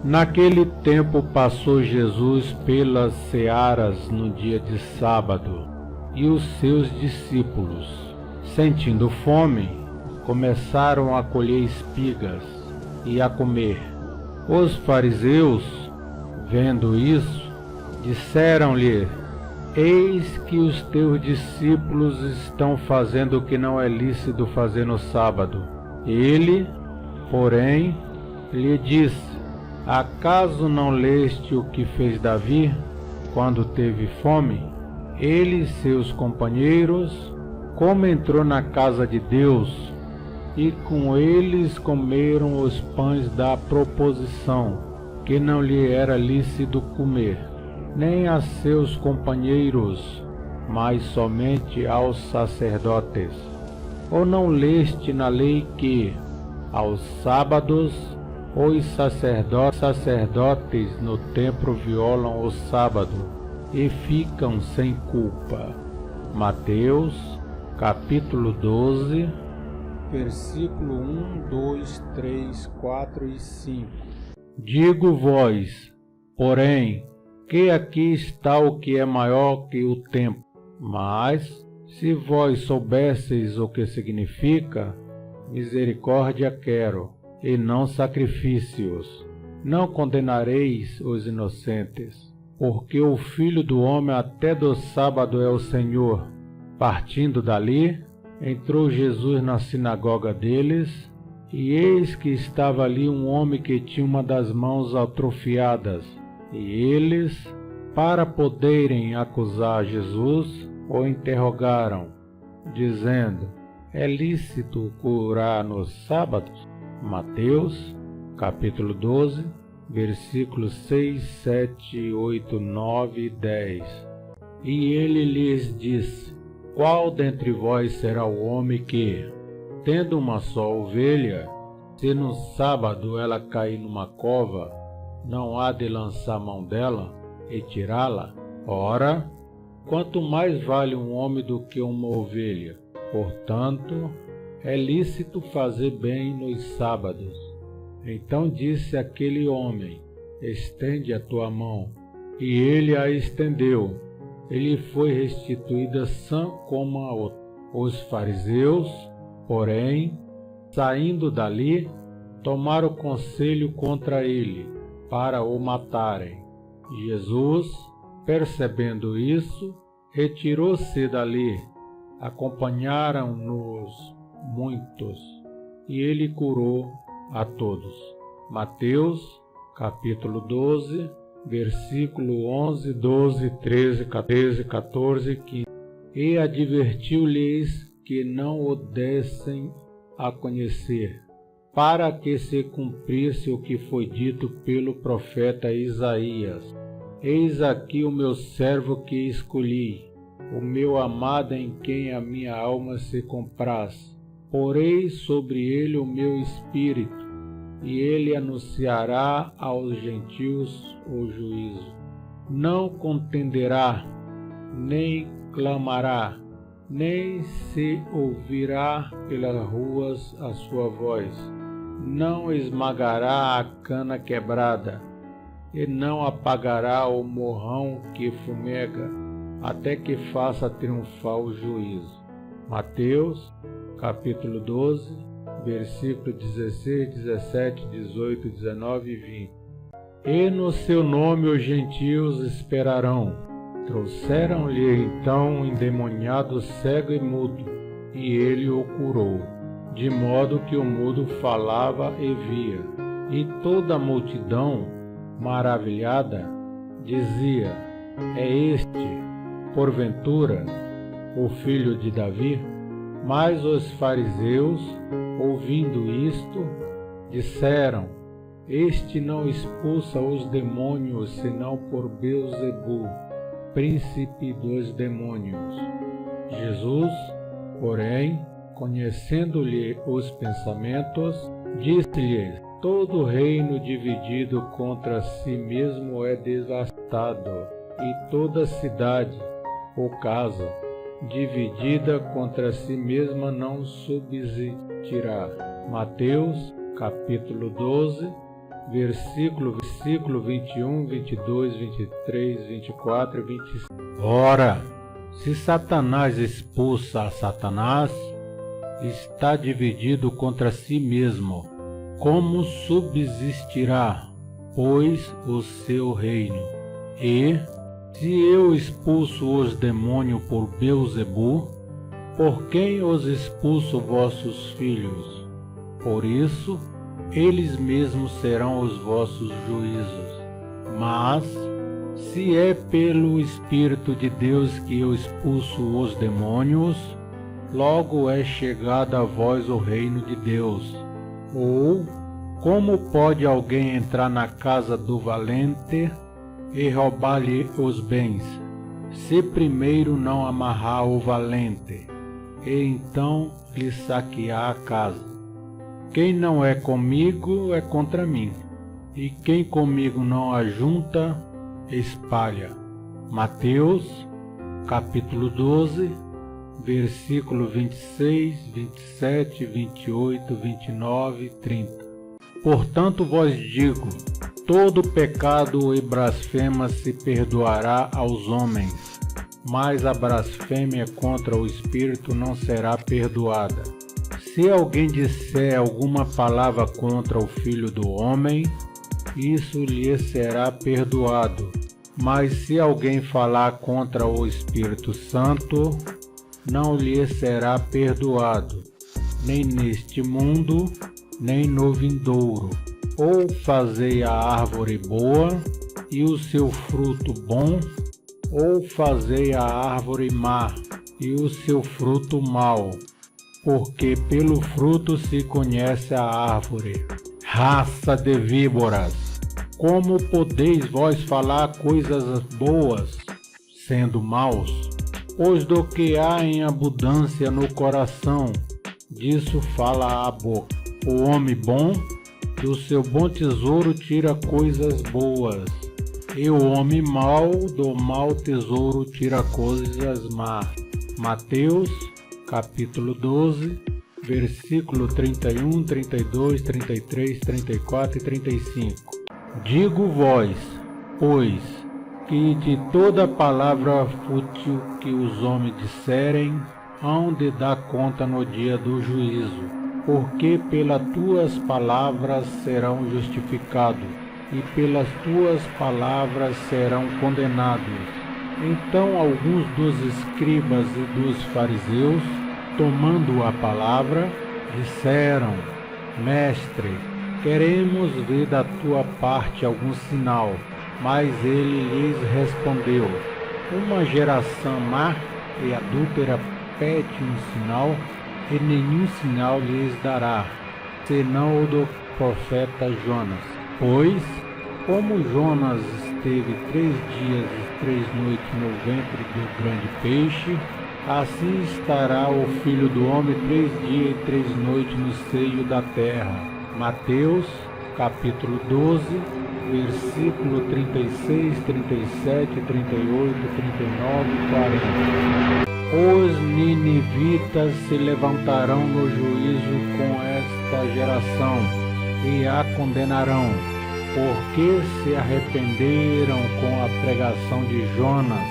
Naquele tempo passou Jesus pelas searas no dia de sábado, e os seus discípulos, sentindo fome, começaram a colher espigas e a comer. Os fariseus, vendo isso, disseram-lhe: Eis que os teus discípulos estão fazendo o que não é lícito fazer no sábado. Ele, porém, lhe disse: Acaso não leste o que fez Davi quando teve fome? Ele e seus companheiros, como entrou na casa de Deus, e com eles comeram os pães da proposição, que não lhe era lícito comer, nem a seus companheiros, mas somente aos sacerdotes. Ou não leste na lei que, aos sábados, os sacerdotes no templo violam o sábado e ficam sem culpa? Mateus, capítulo 12, versículo 1, 2, 3, 4 e 5. Digo-vos, porém, que aqui está o que é maior que o tempo. Mas, se vós soubesseis o que significa, misericórdia quero, e não sacrifícios, não condenareis os inocentes, porque o Filho do Homem até do sábado é o Senhor. Partindo dali, entrou Jesus na sinagoga deles, e eis que estava ali um homem que tinha uma das mãos atrofiadas. E eles, para poderem acusar Jesus, o interrogaram, dizendo: É lícito curar nos sábados? Mateus, capítulo 12, versículos 6, 7, 8, 9 e 10. E ele lhes disse: Qual dentre vós será o homem que, tendo uma só ovelha, se no sábado ela cair numa cova, não há de lançar mão dela e tirá-la? Ora, quanto mais vale um homem do que uma ovelha? Portanto, é lícito fazer bem nos sábados. Então disse aquele homem: Estende a tua mão. E ele a estendeu. Ele foi restituída sã como a outra. Os fariseus, porém, saindo dali, tomaram conselho contra ele, para o matarem. Jesus, percebendo isso, retirou-se dali. Acompanharam-nos muitos, e ele curou a todos. Mateus, capítulo 12, versículo 11, 12, 13, 14 e 15. E advertiu-lhes que não o dessem a conhecer, para que se cumprisse o que foi dito pelo profeta Isaías: Eis aqui o meu servo que escolhi, o meu amado em quem a minha alma se compraz. Porei sobre ele o meu espírito, e ele anunciará aos gentios o juízo. Não contenderá, nem clamará, nem se ouvirá pelas ruas a sua voz. Não esmagará a cana quebrada, e não apagará o morrão que fumega, até que faça triunfar o juízo. Mateus, capítulo 12, versículo 16, 17, 18, 19 e 20. E no seu nome os gentios esperarão. Trouxeram-lhe então um endemoniado cego e mudo, e ele o curou, de modo que o mudo falava e via. E toda a multidão, maravilhada, dizia: É este, porventura, o filho de Davi? Mas os fariseus, ouvindo isto, disseram: Este não expulsa os demônios, senão por Beelzebu, príncipe dos demônios. Jesus, porém, conhecendo-lhe os pensamentos, disse-lhes: Todo reino dividido contra si mesmo é devastado, e toda cidade ou casa dividida contra si mesma não subsistirá. Mateus, capítulo 12, versículo 21, 22, 23, 24 e 25. Ora, se Satanás expulsa a Satanás, está dividido contra si mesmo. Como subsistirá, pois, o seu reino? E, se eu expulso os demônios por Beelzebu, por quem os expulso vossos filhos? Por isso, eles mesmos serão os vossos juízos. Mas, se é pelo Espírito de Deus que eu expulso os demônios, logo é chegado a vós o reino de Deus. Ou, como pode alguém entrar na casa do valente e roubar-lhe os bens, se primeiro não amarrar o valente, e então lhe saquear a casa? Quem não é comigo é contra mim, e quem comigo não ajunta, espalha. Mateus, capítulo 12, versículo 26, 27, 28, 29 e 30. Portanto vos digo, todo pecado e blasfema se perdoará aos homens, mas a blasfêmia contra o Espírito não será perdoada. Se alguém disser alguma palavra contra o Filho do Homem, isso lhe será perdoado. Mas se alguém falar contra o Espírito Santo, não lhe será perdoado, nem neste mundo, nem no vindouro. Ou fazei a árvore boa e o seu fruto bom, ou fazei a árvore má e o seu fruto mau, porque pelo fruto se conhece a árvore. Raça de víboras, como podeis vós falar coisas boas, sendo maus? Pois do que há em abundância no coração, disso fala a boca. O homem bom, do seu bom tesouro tira coisas boas, e o homem mau, do mau tesouro tira coisas más. Mateus, capítulo 12, versículo 31, 32, 33, 34 e 35. Digo-vos, pois, que de toda palavra fútil que os homens disserem, hão de dar conta no dia do juízo, porque pelas tuas palavras serão justificados, e pelas tuas palavras serão condenados. Então alguns dos escribas e dos fariseus, tomando a palavra, disseram: Mestre, queremos ver da tua parte algum sinal. Mas ele lhes respondeu: Uma geração má e adúltera pede um sinal, e nenhum sinal lhes dará, senão o do profeta Jonas. Pois, como Jonas esteve 3 dias e 3 noites no ventre do grande peixe, assim estará o Filho do Homem 3 dias e 3 noites no seio da terra. Mateus, capítulo 12, versículo 36, 37, 38, 39 e 40. Os ninivitas se levantarão no juízo com esta geração e a condenarão, porque se arrependeram com a pregação de Jonas.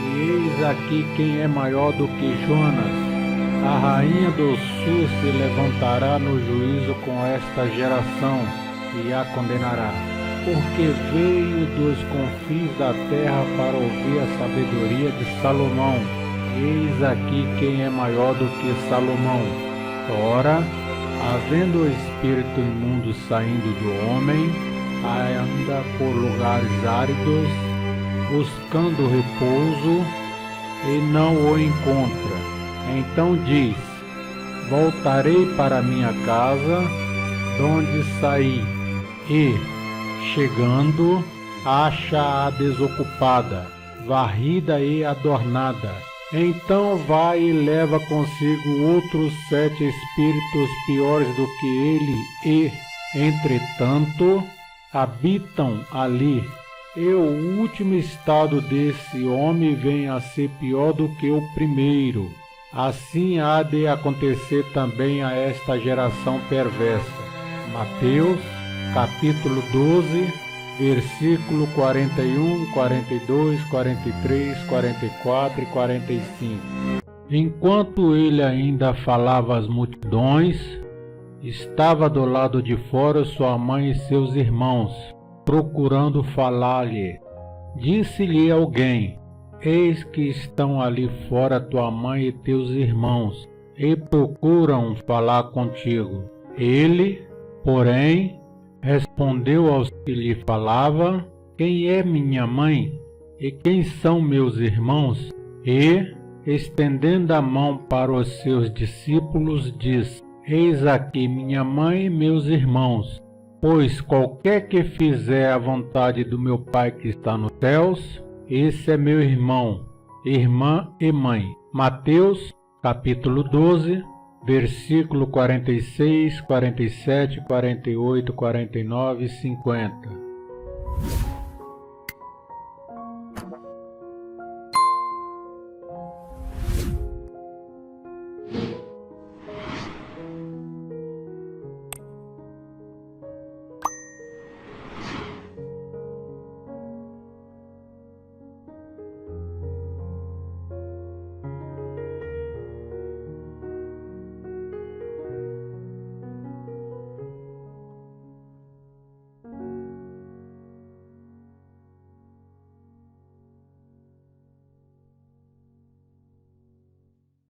E eis aqui quem é maior do que Jonas. A rainha do sul se levantará no juízo com esta geração e a condenará, porque veio dos confins da terra para ouvir a sabedoria de Salomão. Eis aqui quem é maior do que Salomão. Ora, havendo o espírito imundo saindo do homem, anda por lugares áridos, buscando repouso, e não o encontra. Então diz: Voltarei para minha casa, donde saí, e, chegando, acha-a desocupada, varrida e adornada. Então vai e leva consigo outros 7 espíritos piores do que ele, e, entretanto, habitam ali. E o último estado desse homem vem a ser pior do que o primeiro. Assim há de acontecer também a esta geração perversa. Mateus, capítulo 12, versículo 41, 42, 43, 44 e 45. Enquanto ele ainda falava às multidões, estava do lado de fora sua mãe e seus irmãos, procurando falar-lhe. Disse-lhe alguém: Eis que estão ali fora tua mãe e teus irmãos, e procuram falar contigo. Ele, porém, respondeu aos que lhe falavam: Quem é minha mãe? E quem são meus irmãos? E, estendendo a mão para os seus discípulos, diz: Eis aqui minha mãe e meus irmãos. Pois qualquer que fizer a vontade do meu Pai que está nos céus, esse é meu irmão, irmã e mãe. Mateus, capítulo 12, versículo 46, 47, 48, 49 e 50.